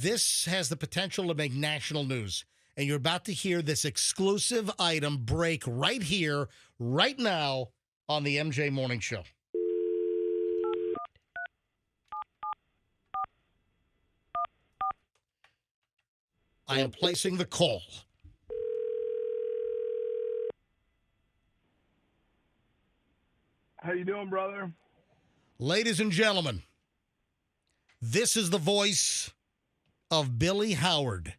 This has the potential to make national news. And you're about to hear this exclusive item break right here, right now on the MJ Morning Show. I am placing the call. How you doing, brother? Ladies and gentlemen, this is the voice of Billy Howard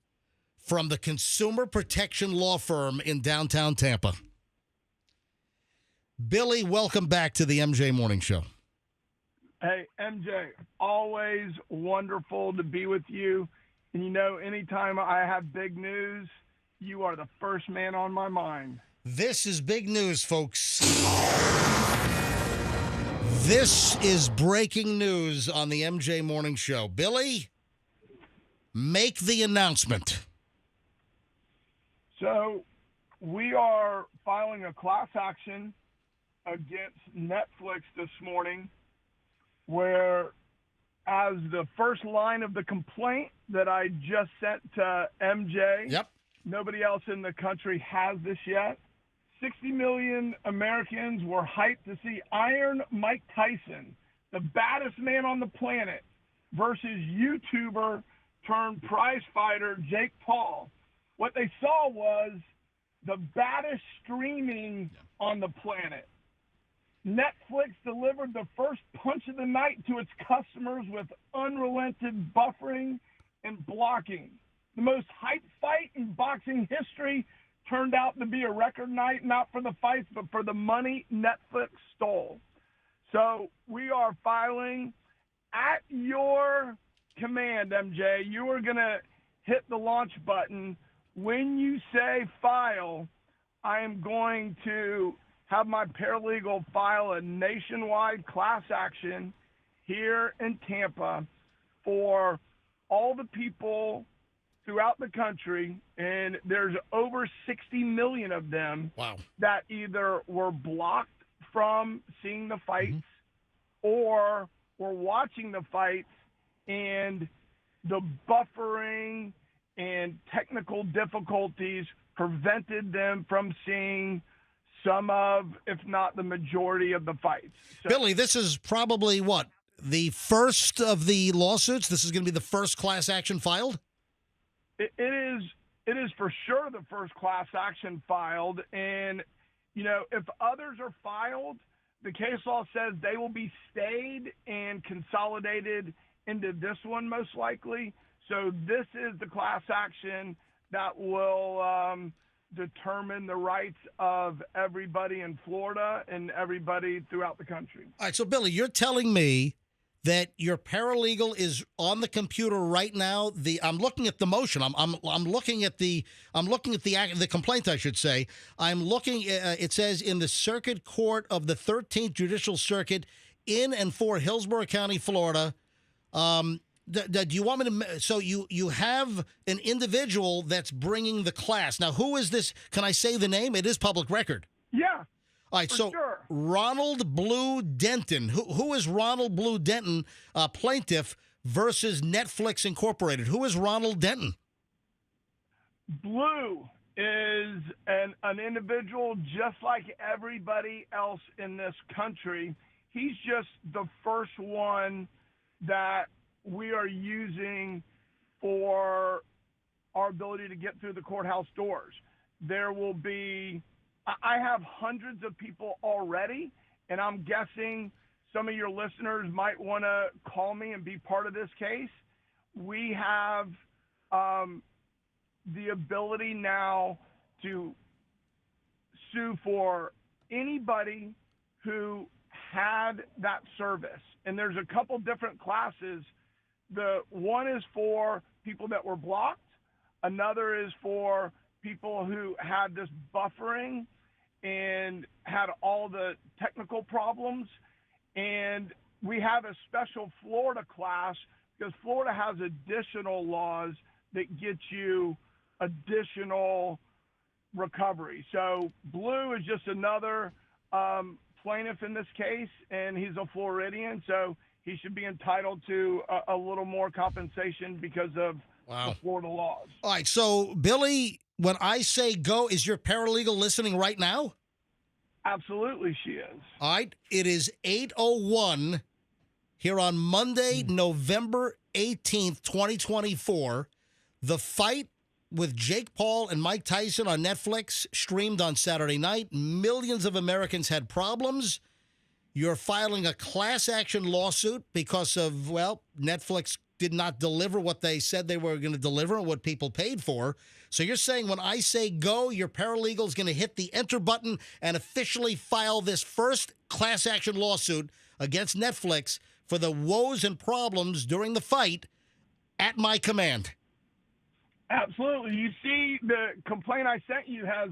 from the Consumer Protection Law Firm in downtown Tampa. Billy, welcome back to the MJ Morning Show. Hey, MJ, always wonderful to be with you. And you know, anytime I have big news, you are the first man on my mind. This is big news, folks. This is breaking news on the MJ Morning Show. Billy, make the announcement. So we are filing a class action against Netflix this morning, where as the first line of the complaint that I just sent to MJ, Yep. Nobody else in the country has this yet. 60 million Americans were hyped to see Iron Mike Tyson, the baddest man on the planet, versus YouTuber turned prize fighter Jake Paul. What they saw was the baddest streaming on the planet. Netflix delivered the first punch of the night to its customers with unrelenting buffering and blocking. The most hyped fight in boxing history turned out to be a record night, not for the fights, but for the money Netflix stole. So we are filing at your command, MJ. You are going to hit the launch button. When you say file, I am going to have my paralegal file a nationwide class action here in Tampa for all the people throughout the country, and there's over 60 million of them that either were blocked from seeing the fights or were watching the fights, and the buffering and technical difficulties prevented them from seeing some of, if not the majority of the fights. So, Billy, this is probably what? The first of the lawsuits? This is going to be the first class action filed? It is for sure the first class action filed. And, you know, if others are filed, the case law says they will be stayed and consolidated into this one most likely. So this is the class action that will determine the rights of everybody in Florida and everybody throughout the country. All right, so Billy, you're telling me that your paralegal is on the computer right now. I'm looking at the motion. I'm looking at the complaint, I should say. I'm looking. It says in the Circuit Court of the 13th Judicial Circuit in and for Hillsborough County, Florida. Do you want me to? So you have an individual that's bringing the class. Now, who is this? Can I say the name? It is public record. Yeah. All right, so sure. Ronald Blue Denton. Who is Ronald Blue Denton, plaintiff, versus Netflix Incorporated? Who is Ronald Denton? Blue is an individual just like everybody else in this country. He's just the first one that we are using for our ability to get through the courthouse doors. There will be... I have hundreds of people already, and I'm guessing some of your listeners might want to call me and be part of this case. We have the ability now to sue for anybody who had that service. And there's a couple different classes. The one is for people that were blocked. Another is for people who had this buffering and had all the technical problems. And we have a special Florida class because Florida has additional laws that get you additional recovery. So Blue is just another plaintiff in this case, and he's a Floridian, so he should be entitled to a little more compensation because of Wow. the Florida laws. All right, so Billy, when I say go, is your paralegal listening right now? Absolutely, she is. All right, it is 8:01 here on Monday, November 18th, 2024. The fight with Jake Paul and Mike Tyson on Netflix streamed on Saturday night. Millions of Americans had problems. You're filing a class action lawsuit because of, well, Netflix did not deliver what they said they were going to deliver and what people paid for. So you're saying when I say go, your paralegal is going to hit the enter button and officially file this first class action lawsuit against Netflix for the woes and problems during the fight at my command. Absolutely. You see, the complaint I sent you has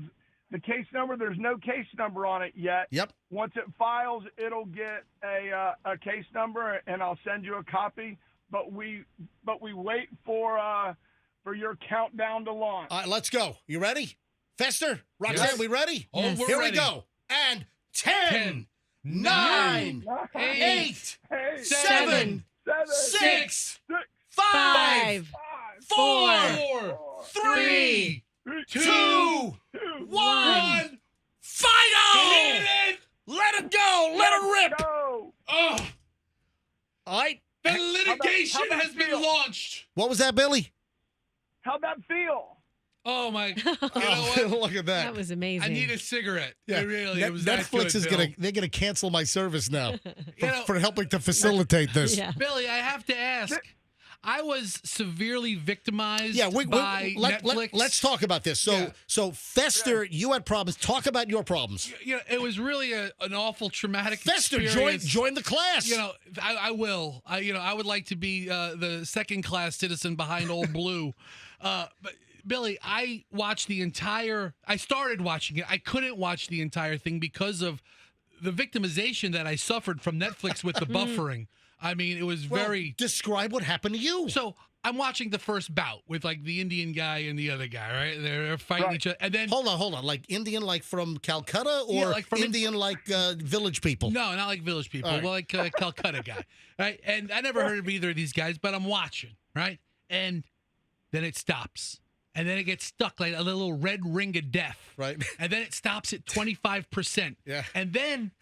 the case number. There's no case number on it yet. Yep. Once it files, it'll get a case number, and I'll send you a copy. But we wait for your countdown to launch. All right, let's go. You ready? Fester, Roxanne, Yes. we ready? Oh, we're Here ready. we go. And 10, 9, 8, 7, 6, 5, 4, 3, 2, 1. Fight! Let it go. Let it rip. Go. Oh, All right. the litigation how about has been feel? launched. What was that, Billy? How'd that feel? Oh, my. You know what? Look at that. That was amazing. I need a cigarette. Yeah. It was that Netflix good, is Bill. they're gonna cancel my service now You know, for helping to facilitate this. Yeah. Billy, I have to ask. I was severely victimized Yeah, by Netflix. let's talk about this. So, Yeah. so Fester, you had problems. Talk about your problems. You know, it was really an awful, traumatic Fester, experience. join the class. You know, I will. I would like to be the second-class citizen behind Old Blue. But Billy, I started watching it. I couldn't watch the entire thing because of the victimization that I suffered from Netflix with the buffering. I mean, it was Well, very. describe what happened to you. So I'm watching the first bout with like the Indian guy and the other guy, right? They're fighting each other, and then hold on. Like Indian, like from Calcutta, or Yeah, like from Indian, like village people. no, not like village people, All right. well, like Calcutta guy, right? And I never heard of either of these guys, but I'm watching, right? And then it stops, and then it gets stuck like a little red ring of death, Right. And then it stops at 25%, Yeah. and then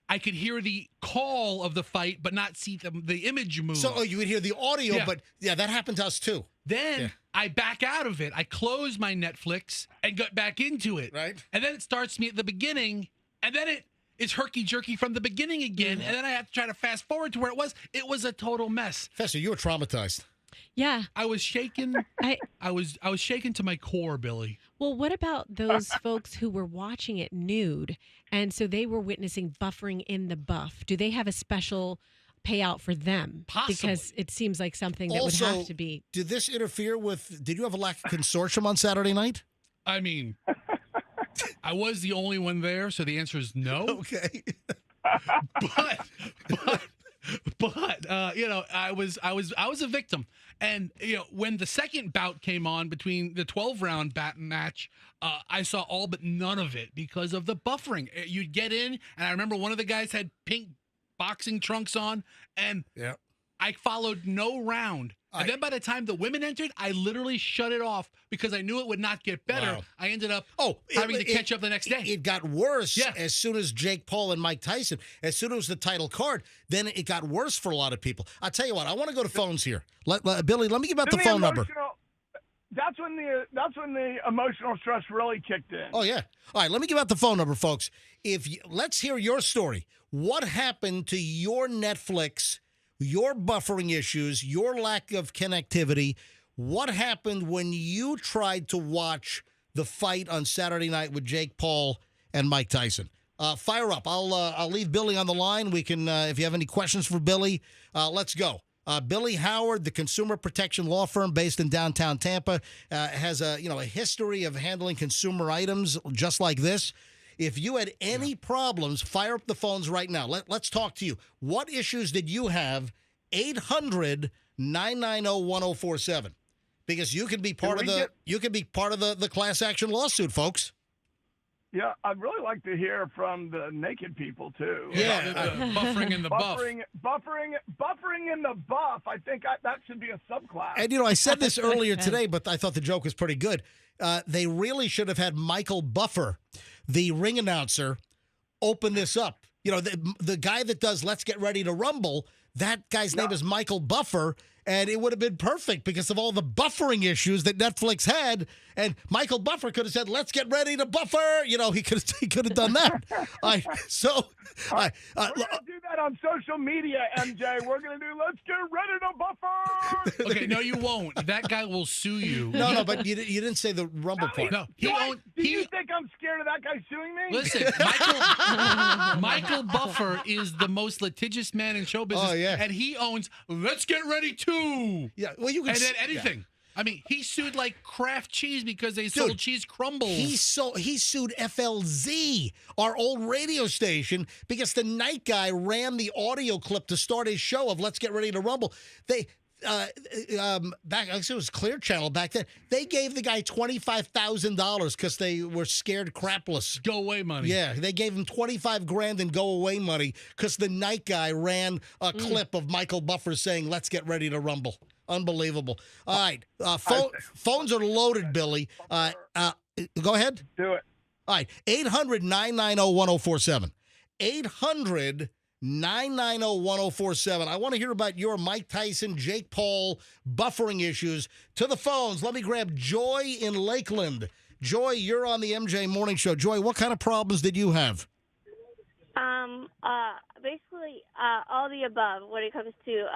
I could hear the call of the fight, but not see the image move. So you would hear the audio, Yeah. but yeah, that happened to us too. Then Yeah. I back out of it. I close my Netflix and got back into it. Right. And then it starts me at the beginning, and then it is herky-jerky from the beginning again, and then I have to try to fast forward to where it was. It was a total mess. Fester, you were traumatized. Yeah. I was shaken. I was shaken to my core, Billy. Well, what about those folks who were watching it nude, and so they were witnessing buffering in the buff? Do they have a special payout for them? Possibly. Because it seems like something that Also, would have to be. Did this interfere with? Did you have a lack of consortium on Saturday night? I mean, I was the only one there, so the answer is no. Okay. But you know, I was a victim, and you know, when the second bout came on between the 12-round match, I saw all but none of it because of the buffering. You'd get in, and I remember one of the guys had pink boxing trunks on, and Yeah. I followed no round. And then by the time the women entered, I literally shut it off because I knew it would not get better. Wow. I ended up it- having to catch up the next day. It got worse Yeah. as soon as Jake Paul and Mike Tyson, as soon as the title card, then it got worse for a lot of people. I'll tell you what, I want to go to phones here. Billy, let me give out the Then phone number. That's when the emotional stress really kicked in. Oh, yeah. All right, let me give out the phone number, folks. Let's hear your story. What happened to your Netflix, your buffering issues, your lack of connectivity? What happened when you tried to watch the fight on Saturday night with Jake Paul and Mike Tyson? Fire up. I'll leave Billy on the line. We can, if you have any questions for Billy, let's go. Billy Howard, the consumer protection law firm based in downtown Tampa, has a history of handling consumer items just like this. If you had any problems, fire up the phones right now. Let's talk to you. What issues did you have? 800-990-1047. Because you can be part of the class action lawsuit, folks. Yeah, I'd really like to hear from the naked people too. Yeah. The buffering in the buff. Buffering in the buff. I think that should be a subclass. And, I said this earlier today, but I thought the joke was pretty good. They really should have had Michael Buffer, the ring announcer, open this up. The guy that does Let's Get Ready to Rumble, that guy's name is Michael Buffer, and it would have been perfect because of all the buffering issues that Netflix had. And Michael Buffer could have said, "Let's get ready to buffer." He could have done that. We're gonna do that on social media, MJ. We're gonna do "Let's get ready to buffer." Okay, no, you won't. That guy will sue you. No, but you didn't say the Rumble part. No, Do you think I'm scared of that guy suing me? Listen, Michael Buffer is the most litigious man in show business, and he owns Let's Get Ready To. Yeah, well, you can and then anything. Yeah. I mean, he sued like Kraft Cheese because they sold cheese crumbles. He sued FLZ, our old radio station, because the night guy ran the audio clip to start his show of Let's Get Ready to Rumble. They back, actually it was Clear Channel back then. They gave the guy $25,000 because they were scared crapless. Go away money. Yeah, they gave him $25,000 in go away money because the night guy ran a clip of Michael Buffer saying, "Let's get ready to rumble." Unbelievable. All right, phones are loaded, Billy. Go ahead. Do it. All right, 800-990-1047. 800-990-1047. I want to hear about your Mike Tyson, Jake Paul buffering issues. To the phones. Let me grab Joy in Lakeland. Joy, you're on the MJ Morning Show. Joy, what kind of problems did you have? Basically, all the above when it comes to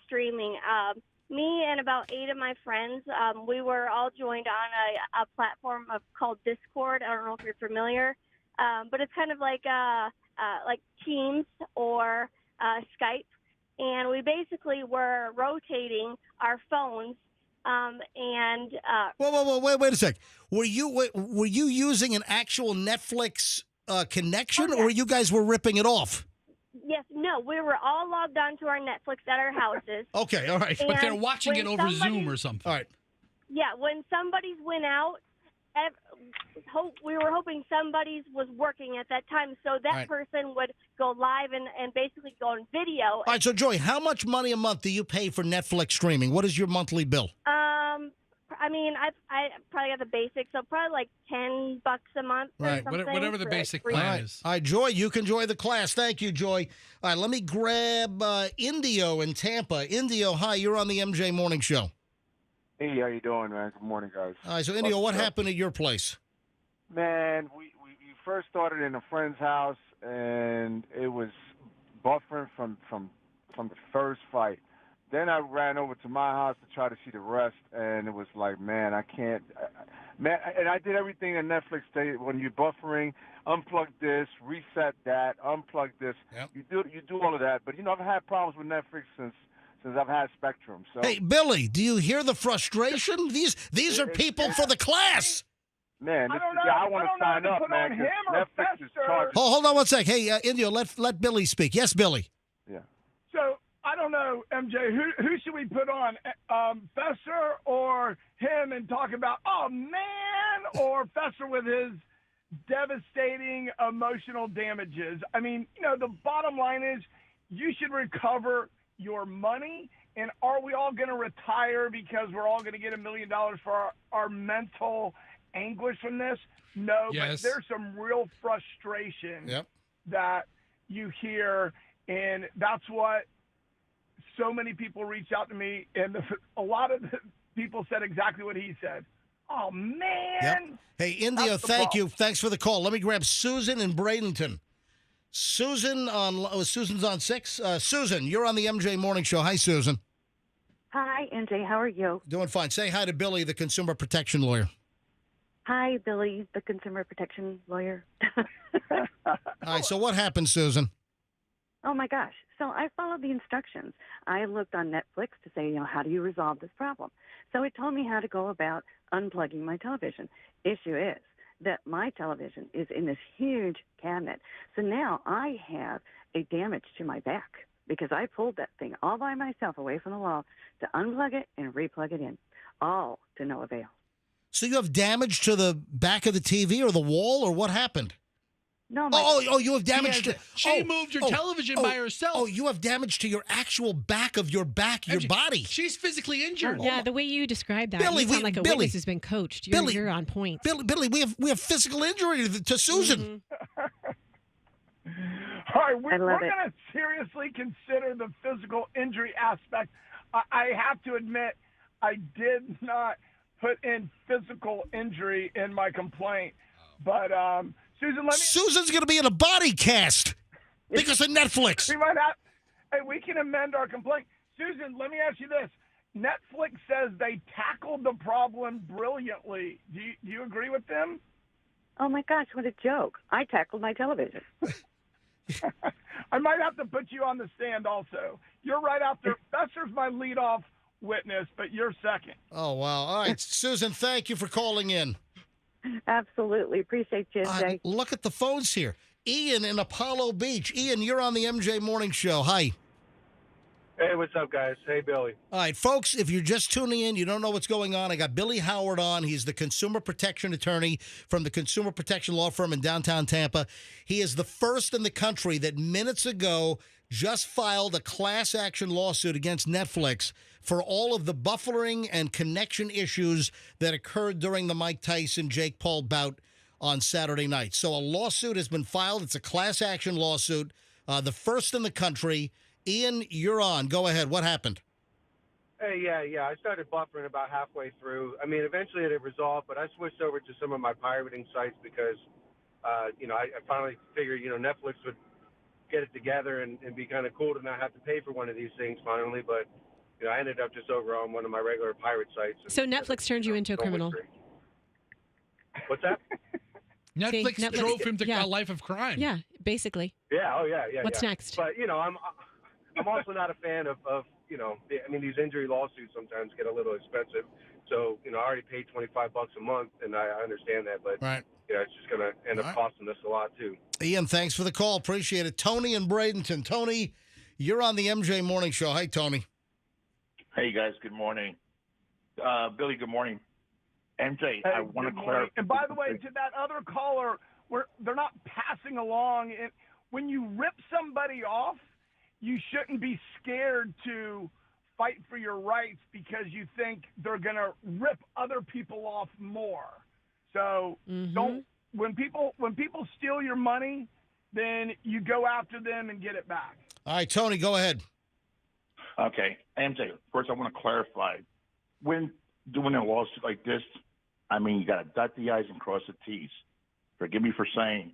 streaming. Me and about 8 of my friends, we were all joined on a platform called Discord. I don't know if you're familiar, but it's kind of like Teams or Skype, and we basically were rotating our phones. Wait a sec. Were you using an actual Netflix connection, or you guys were ripping it off? Yes, no, we were all logged on to our Netflix at our houses. Okay, all right. But they're watching it over Zoom or something. All right. Yeah, when somebody's went out, we were hoping somebody's was working at that time, so that person would go live and basically go on video. All right, so Joy, how much money a month do you pay for Netflix streaming? What is your monthly bill? I mean, I probably got the basics, so probably like $10 a month. Right, whatever the basic plan is. All right, Joy, you can join the class. Thank you, Joy. All right, let me grab Indio in Tampa. Indio, hi, you're on the MJ Morning Show. Hey, how you doing, man? Good morning, guys. All right, so Indio, what happened at your place? Man, we first started in a friend's house, and it was buffering from the first fight. Then I ran over to my house to try to see the rest, and it was like, man, I can't. Man, and I did everything that Netflix said. When you're buffering, unplug this, reset that, unplug this. Yep. You do all of that. But I've had problems with Netflix since I've had Spectrum. So hey, Billy, do you hear the frustration? These are people for the class. Man, I want to sign up, man, because Netflix is charging. Hold on one sec. Hey, Indio, let Billy speak. Yes, Billy. Yeah. So I don't know, MJ. Who should we put on, Fester or him, and talk about, oh man, or Fester with his devastating emotional damages? I mean, the bottom line is you should recover your money. And are we all going to retire because we're all going to get $1 million for our mental anguish from this? No, yes. But there's some real frustration that you hear, and that's what so many people reach out to me, and a lot of the people said exactly what he said. Oh, man. Yep. Hey, Indio, thank you. Thanks for the call. Let me grab Susan in Bradenton. Susan's on 6. Susan, you're on the MJ Morning Show. Hi, Susan. Hi, MJ. How are you? Doing fine. Say hi to Billy, the consumer protection lawyer. Hi, Billy, the consumer protection lawyer. All right, so what happened, Susan? Oh, my gosh. So I followed the instructions. I looked on Netflix to say, how do you resolve this problem? So it told me how to go about unplugging my television. Issue is that my television is in this huge cabinet. So now I have a damage to my back because I pulled that thing all by myself away from the wall to unplug it and replug it in, all to no avail. So you have damage to the back of the TV or the wall, or what happened? No, You have damage to. She moved your television by herself. Oh, you have damage to your actual back of your body. She's physically injured. Yeah, the way you describe that, Billy, you sound like a Billy, witness who's been coached. Billy, You're on point. Billy, we have physical injury to Susan. All right, we're love going it. to seriously consider the physical injury aspect. I have to admit, I did not put in physical injury in my complaint. But, Susan, Susan's going to be in a body cast because of Netflix. we might have. Hey, we can amend our complaint. Susan, let me ask you this. Netflix says they tackled the problem brilliantly. Do you agree with them? Oh my gosh, what a joke! I tackled my television. I might have to put you on the stand also. You're right out there. Fester's my leadoff witness, but you're second. Oh, wow. All right, Susan, thank you for calling in. Absolutely, appreciate you, Jay. Look at the phones here. Ian in Apollo Beach. Ian, you're on the MJ Morning Show. Hi. Hey, what's up, guys? Hey, Billy. All right, folks, if you're just tuning in, you don't know what's going on, I got Billy Howard on. He's the consumer protection attorney from the Consumer Protection Law Firm in downtown Tampa. He is the first in the country that minutes ago just filed a class action lawsuit against Netflix for all of the buffering and connection issues that occurred during the Mike Tyson Jake Paul bout on Saturday night. So a lawsuit has been filed. It's a class action lawsuit, the first in the country. Ian, you're on. Go ahead. What happened? Hey, yeah. I started buffering about halfway through. I mean, eventually it resolved, but I switched over to some of my pirating sites because, I finally figured, Netflix would get it together and be kind of cool to not have to pay for one of these things finally. But, I ended up just over on one of my regular pirate sites. So Netflix turned you into a criminal. What's that? Netflix Netflix- drove him to yeah. a life of crime. Yeah, basically. Yeah, yeah. What's next? But, I'm also not a fan of these injury lawsuits sometimes get a little expensive. So, I already paid $25 a month, and I understand that. But, Right. it's just going to end up costing us a lot, too. Ian, thanks for the call. Appreciate it. Tony in Bradenton. Tony, you're on the MJ Morning Show. Hi, Tony. Hey, guys. Good morning. Billy, good morning. MJ, Hey, I want to good morning. clarify. And by the way, to that other caller, they're not passing along. When you rip somebody off, you shouldn't be scared to fight for your rights because you think they're going to rip other people off more. So don't. When people steal your money, then you go after them and get it back. All right, Tony, go ahead. Okay. MJ, first I want to clarify. When doing a lawsuit like this, you got to dot the I's and cross the T's. Forgive me for saying,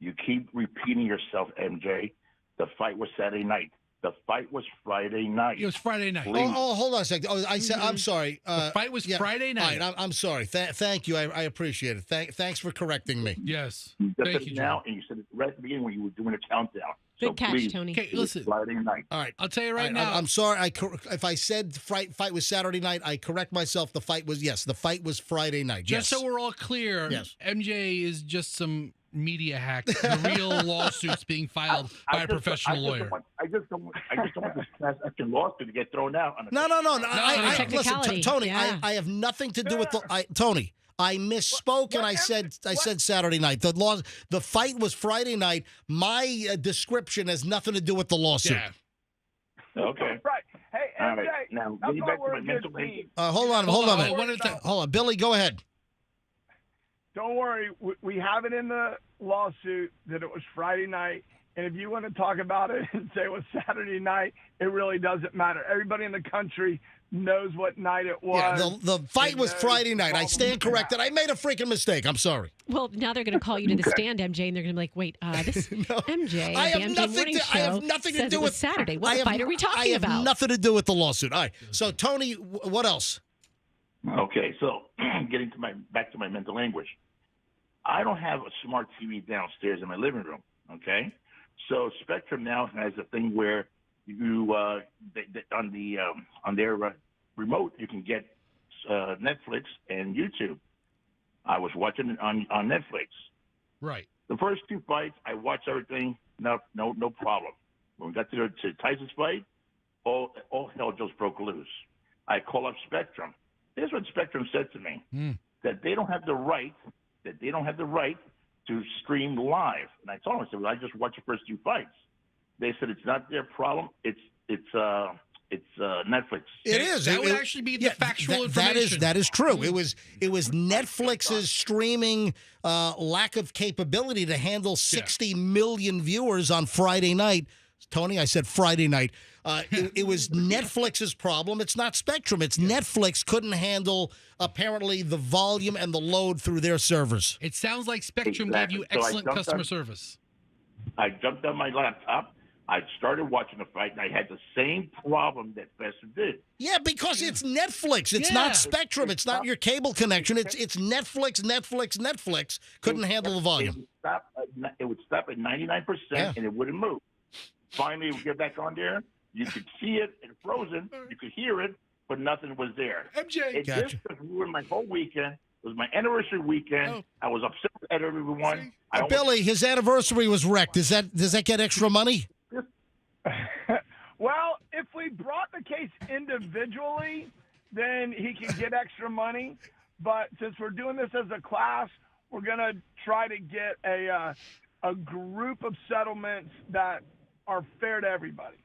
you keep repeating yourself, MJ. The fight was Saturday night. The fight was Friday night. It was Friday night. Oh, hold on a second. Oh, I said, I'm sorry. The fight was Friday night. All right, I'm sorry. Thank you. I appreciate it. Thanks for correcting me. Yes. You just Thank said you, it now, John. and you said it right at the beginning when you were doing a countdown. Good catch, please, Tony. Okay, it was listen. Friday night. All right. I'll tell you right now. I'm sorry. If I said fight was Saturday night, I correct myself. The fight was Friday night. Just yes. so we're all clear, Yes. MJ is just some media hack. The real lawsuit's being filed by a professional lawyer. I just don't want this class action lawsuit to get thrown out. No. Listen, technicality. Tony. Yeah. I have nothing to do with Tony. I misspoke and I said Saturday night. The fight was Friday night. My description has nothing to do with the lawsuit. Yeah. Okay. Right. Hey, All MJ, right. Now, that's getting why back to we're my a mental good team. issue. Hold on a minute. One at a time. Hold on, Billy. Go ahead. Don't worry. We have it in the lawsuit that it was Friday night. And if you want to talk about it and say it was Saturday night, it really doesn't matter. Everybody in the country knows what night it was. Yeah, the fight was knows Friday night. I the stand problem. corrected. I made a freaking mistake. I'm sorry. Well, now they're going to call you to the stand, MJ, and they're going to be like, wait, this MJ, I the have MJ nothing Morning to- Show I have nothing to says do it was with- Saturday. What fight are we talking I have about? nothing to do with the lawsuit. All right. So, Tony, what else? Okay, so getting back to my mental anguish. I don't have a smart TV downstairs in my living room. Okay, so Spectrum now has a thing where you on their remote you can get Netflix and YouTube. I was watching it on Netflix. Right. The first two fights, I watched everything. No problem. When we got to Tyson's fight, all hell just broke loose. I call up Spectrum. Here's what Spectrum said to me. that they don't have the right to stream live. And I told them, I said, well, I just watched the first two fights. They said it's not their problem. It's Netflix. It is. That would actually be the factual information. That is true. It was Netflix's streaming lack of capability to handle 60 million viewers on Friday night. Tony, I said Friday night. It was Netflix's problem. It's not Spectrum. It's Netflix couldn't handle, apparently, the volume and the load through their servers. It sounds like Spectrum gave you excellent customer service. I jumped on my laptop. I started watching the fight, and I had the same problem that Fester did. Yeah, because it's Netflix. It's not Spectrum. It's not your cable connection. It's Netflix. Couldn't handle the volume. It would stop at 99%, and it wouldn't move. Finally, we get back on there. You could see it and frozen. You could hear it, but nothing was there. MJ. It just ruined my whole weekend. It was my anniversary weekend. I was upset at everyone. Billy, his anniversary was wrecked. Does that get extra money? Well, if we brought the case individually, then he can get extra money. But since we're doing this as a class, we're going to try to get a group of settlements that are fair to everybody.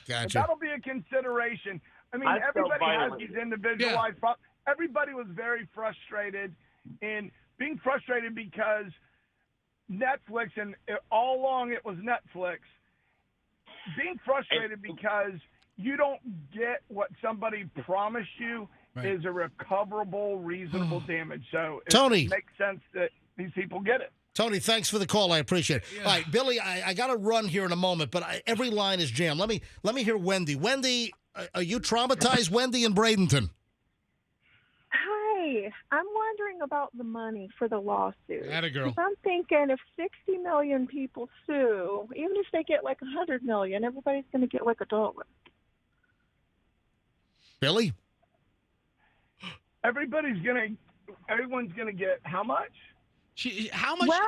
Gotcha. But that'll be a consideration. I mean, everybody has these individualized problems. Everybody was very frustrated, and being frustrated because Netflix, and all along it was Netflix, being frustrated because you don't get what somebody promised you is a recoverable, reasonable damage. So Tony, it makes sense that these people get it. Tony, thanks for the call. I appreciate it. Yeah. All right, Billy, I got to run here in a moment, but every line is jammed. Let me hear Wendy. Wendy, are you traumatized, Wendy in Bradenton? Hi. I'm wondering about the money for the lawsuit. Atta-girl. I'm thinking if 60 million people sue, even if they get like 100 million, everybody's going to get like $1. Billy? Everyone's going to get how much? How much? Well,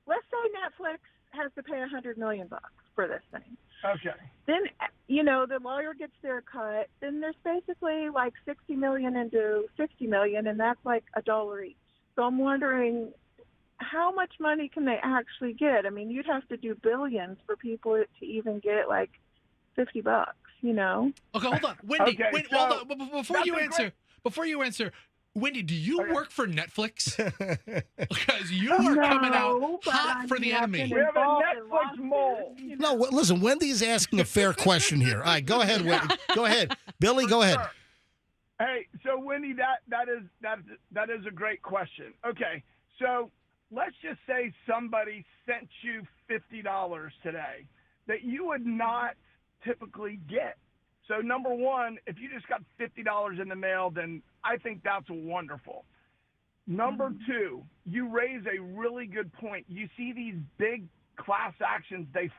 let's say Netflix has to pay $100 million for this thing. Okay. Then the lawyer gets their cut. Then there's basically like 60 million into 60 million, and that's like $1 each. So I'm wondering, how much money can they actually get? I mean, you'd have to do billions for people to even get like $50. Okay, hold on, Wendy. Hold on. Before you answer. Wendy, do you work for Netflix? Because you are coming out hot for the enemy. We have a Netflix mole. No, listen, Wendy's asking a fair question here. All right, go ahead, Wendy. Go ahead. Billy, go ahead. Hey, so Wendy, that is a great question. Okay, so let's just say somebody sent you $50 today that you would not typically get. So number one, if you just got $50 in the mail, then I think that's wonderful. Number two, you raise a really good point. You see these big class actions, they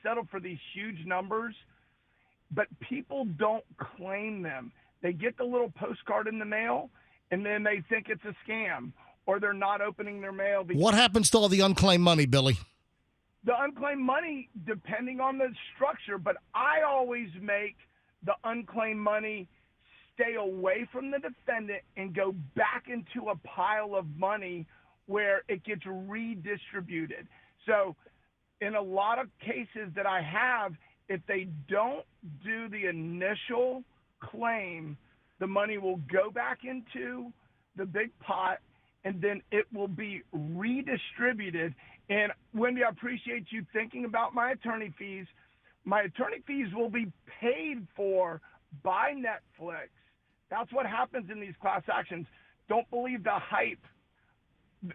settle for these huge numbers, but people don't claim them. They get the little postcard in the mail, and then they think it's a scam, or they're not opening their mail. What happens to all the unclaimed money, Billy? The unclaimed money, depending on the structure, but I always make the unclaimed money stay away from the defendant and go back into a pile of money where it gets redistributed. So in a lot of cases that I have, if they don't do the initial claim, the money will go back into the big pot, and then it will be redistributed. And Wendy, I appreciate you thinking about my attorney fees. My attorney fees will be paid for by Netflix. That's what happens in these class actions. Don't believe the hype,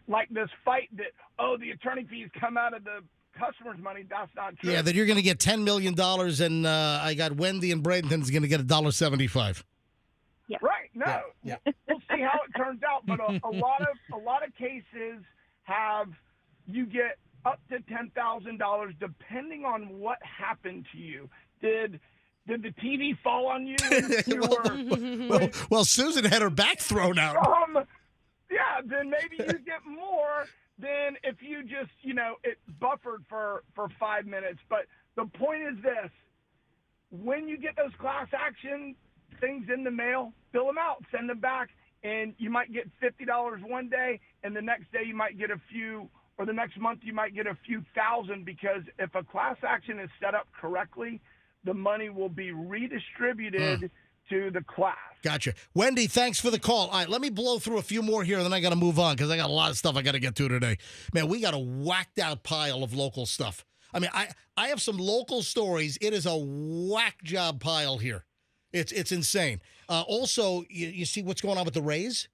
like this fight that, the attorney fees come out of the customer's money. That's not true. Yeah, that you're going to get $10 million, and I got Wendy and Bradenton's going to get $1.75. Yeah. Right. No. Yeah. We'll see how it turns out. But a lot of cases have you get up to $10,000 depending on what happened to you. Did the TV fall on you? Well, Susan had her back thrown out. Yeah, then maybe you get more than if you just, it buffered for 5 minutes. But the point is this: when you get those class action things in the mail, fill them out, send them back. and you might get $50 one day, and the next day you might get a few, or the next month you might get a few thousand, because if a class action is set up correctly, the money will be redistributed to the class. Gotcha. Wendy, thanks for the call. All right, let me blow through a few more here, and then I got to move on because I got a lot of stuff I got to get to today. Man, we got a whacked out pile of local stuff. I mean, I have some local stories. It is a whack job pile here. It's insane. Also, you see what's going on with the Rays?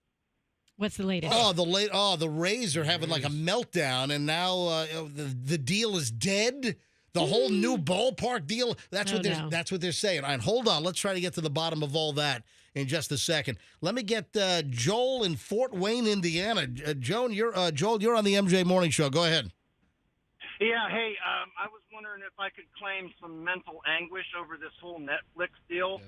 What's the latest? The Rays are having like a meltdown, and now the deal is dead. The whole new ballpark deal. That's what they're saying. All right, hold on. Let's try to get to the bottom of all that in just a second. Let me get Joel in Fort Wayne, Indiana. Joel, you're on the MJ Morning Show. Go ahead. Yeah, hey, I was wondering if I could claim some mental anguish over this whole Netflix deal.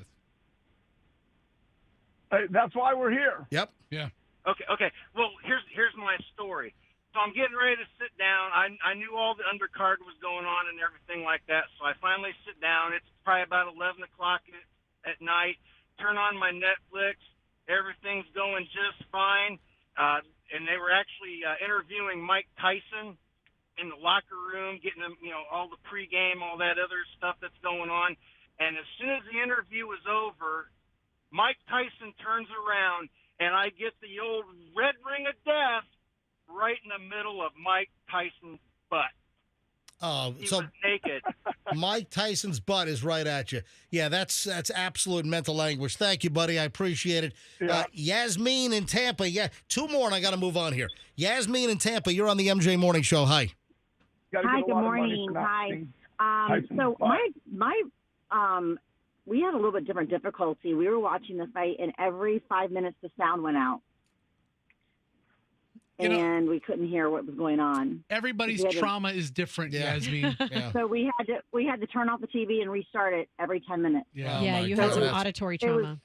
Yes. That's why we're here. Yep. Yeah. Okay. Well, here's my story. So I'm getting ready to sit down. I knew all the undercard was going on and everything like that, so I finally sit down. It's probably about 11 o'clock at night. Turn on my Netflix. Everything's going just fine. And they were actually interviewing Mike Tyson in the locker room, getting them, all the pregame, all that other stuff that's going on. And as soon as the interview was over, Mike Tyson turns around, and I get the old red ring of death right in the middle of Mike Tyson's butt. Oh, he so was naked. Mike Tyson's butt is right at you. Yeah, that's absolute mental anguish. Thank you, buddy. I appreciate it. Yeah. Yasmin in Tampa. Yeah, two more, and I got to move on here. Yasmin in Tampa, you're on the MJ Morning Show. Hi. Hi, good morning. Hi. So we had a little bit different difficulty. We were watching the fight, and every 5 minutes the sound went out. And we couldn't hear what was going on. Everybody's trauma is different, Yasmin. Yeah. So we had to turn off the TV and restart it every 10 minutes. Yeah, you had some auditory trauma.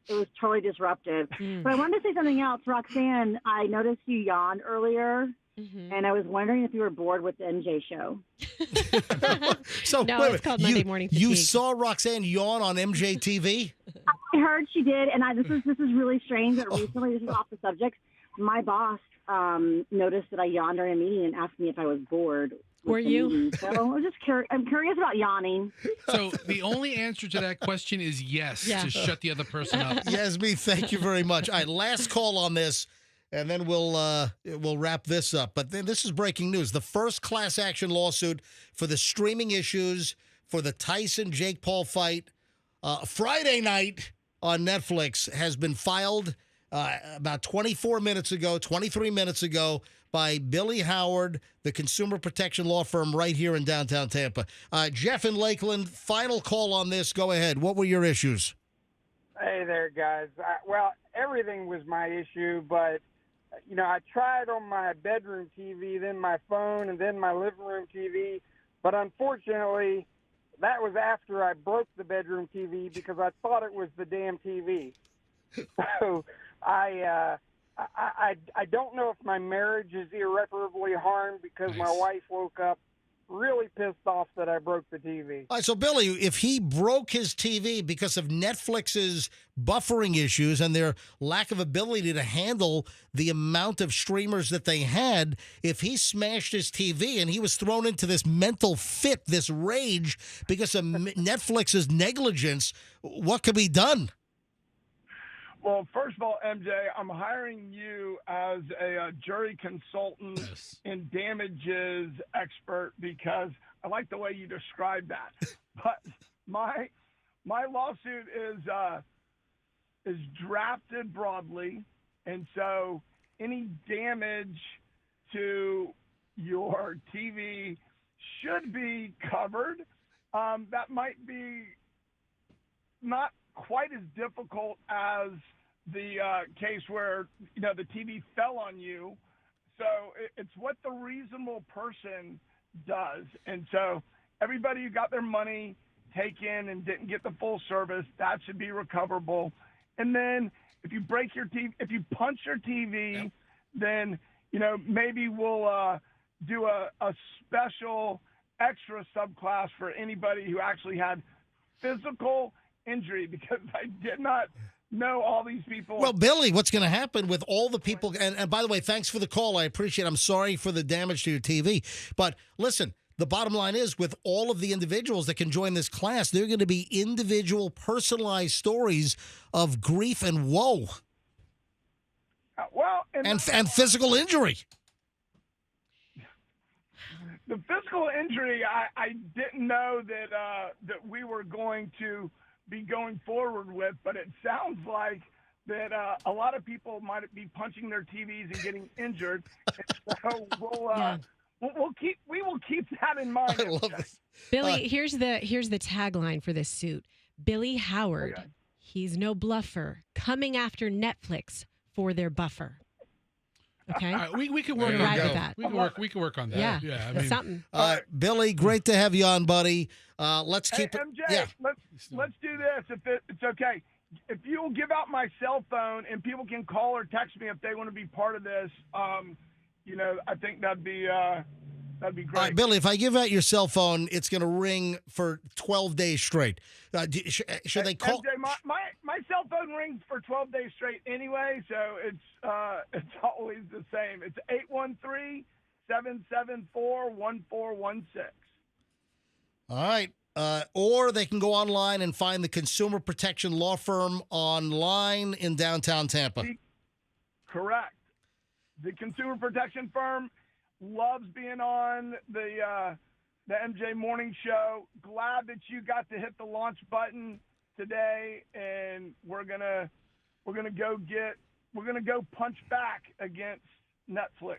It was totally disruptive. But I wanted to say something else. Roxanne, I noticed you yawned earlier. And I was wondering if you were bored with the MJ show. So no, it's called Monday Morning Fatigue. You saw Roxanne yawn on MJ TV? I heard she did, and this is really strange. But recently, this is off the subject. My boss noticed that I yawned during a meeting and asked me if I was bored. Were you? Meeting. So I was just I'm curious about yawning. So the only answer to that question is yes, to shut the other person up. Yasmin, thank you very much. All right, last call on this. And then we'll wrap this up. But then this is breaking news. The first class action lawsuit for the streaming issues for the Tyson-Jake Paul fight Friday night on Netflix has been filed about 23 minutes ago by Billy Howard, the consumer protection law firm right here in downtown Tampa. Jeff in Lakeland, final call on this. Go ahead. What were your issues? Hey there, guys. Well, everything was my issue, but I tried on my bedroom TV, then my phone, and then my living room TV. But unfortunately, that was after I broke the bedroom TV because I thought it was the damn TV. So I don't know if my marriage is irreparably harmed because my wife woke up really pissed off that I broke the TV. All right, so Billy, if he broke his TV because of Netflix's buffering issues and their lack of ability to handle the amount of streamers that they had, if he smashed his TV and he was thrown into this mental fit, this rage because of Netflix's negligence, what could be done? Well, first of all, MJ, I'm hiring you as a jury consultant and damages expert because I like the way you described that. But my lawsuit is drafted broadly, and so any damage to your TV should be covered. That might be not quite as difficult as the case where the TV fell on you. So it's what the reasonable person does. And so everybody who got their money taken and didn't get the full service, that should be recoverable. And then if you break your TV, if you punch your TV, then maybe we'll do a special extra subclass for anybody who actually had physical injury, because I did not know all these people. Well, Billy, what's going to happen with all the people? And by the way, thanks for the call. I appreciate it. I'm sorry for the damage to your TV. But listen, the bottom line is with all of the individuals that can join this class, there are going to be individual personalized stories of grief and woe and physical injury. The physical injury, I didn't know that we were going to be going forward with, but it sounds like that a lot of people might be punching their TVs and getting injured. And so we will keep that in mind. I love this. Billy, here's the tagline for this suit. Billy Howard, he's no bluffer, coming after Netflix for their buffer. Okay, all right, we can work on that. We can work on that. Yeah, I that's something. Billy, great to have you on, buddy. Let's keep it. MJ, Yeah. let's do this if it's okay. If you'll give out my cell phone and people can call or text me if they want to be part of this, I think that'd be great. All right, Billy, if I give out your cell phone, it's going to ring for 12 days straight. Should they call? MJ, my cell phone rings for 12 days straight anyway, so it's always the same. It's 813-774-1416. All right. Or they can go online and find the Consumer Protection Law Firm online in downtown Tampa. Correct. The Consumer Protection Firm loves being on the MJ Morning Show. Glad that you got to hit the launch button today, and we're gonna go punch back against Netflix.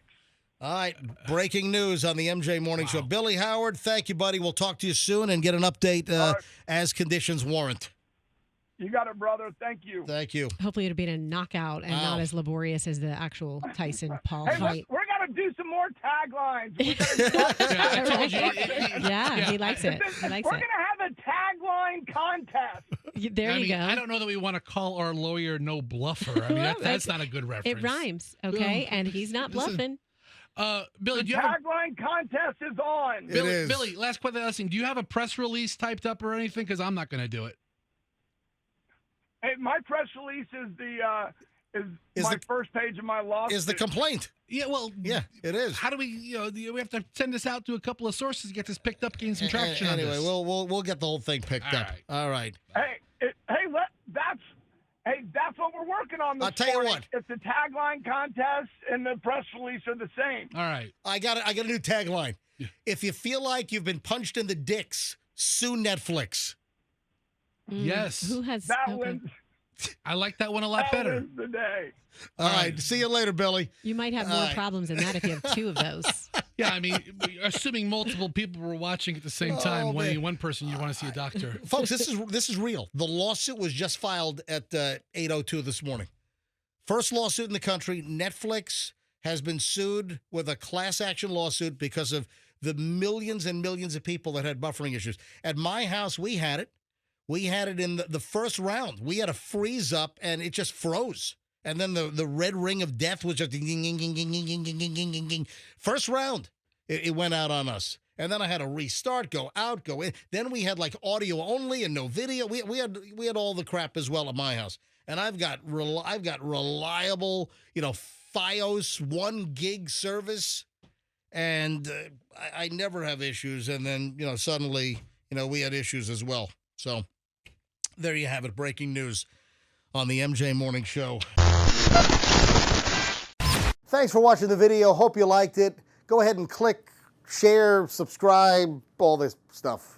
All right, breaking news on the MJ Morning Show. Billy Howard, thank you, buddy. We'll talk to you soon and get an update as conditions warrant. You got it, brother. Thank you. Thank you. Hopefully it'll be a knockout and not as laborious as the actual Tyson-Paul fight. We're going to do some more taglines. Yeah, he likes it. We're going to have a tagline contest. There you go. I don't know that we want to call our lawyer no bluffer. I mean, that's not a good reference. It rhymes, okay? And he's not bluffing. Billy, the tagline contest is on. Billy, last question. Do you have a press release typed up or anything? Because I'm not going to do it. Hey, my press release is my first page of my lawsuit. Is the complaint? Yeah, well, yeah, it is. How do we? We have to send this out to a couple of sources to get this picked up, gain some traction. Anyway, on this. we'll get the whole thing picked up. Right. All right. That's what we're working on this I'll tell you morning. what. It's the tagline contest and the press release are the same. All right. I got a new tagline. Yeah. If you feel like you've been punched in the dicks, sue Netflix. Yes. Who has that one? I like that one a lot better. That was the day. All right. See you later, Billy. You might have more problems than that if you have two of those. Yeah, I mean, assuming multiple people were watching at the same time, one person you want to see a doctor. Folks, this is real. The lawsuit was just filed at 8:02 this morning. First lawsuit in the country. Netflix has been sued with a class action lawsuit because of the millions and millions of people that had buffering issues. At my house, we had it. We had it in the first round. We had a freeze up, and it just froze. And then the red ring of death was just ding, ding, ding, ding, ding, ding, ding, ding, ding, ding, ding. First round, it went out on us. And then I had to restart, go out, go in. Then we had like audio only and no video. We had all the crap as well at my house. And I've got reliable, FiOS 1 gig service, and I never have issues. And then suddenly we had issues as well. So there you have it. Breaking news on the MJ Morning Show. Thanks for watching the video. Hope you liked it. Go ahead and click, share, subscribe, all this stuff.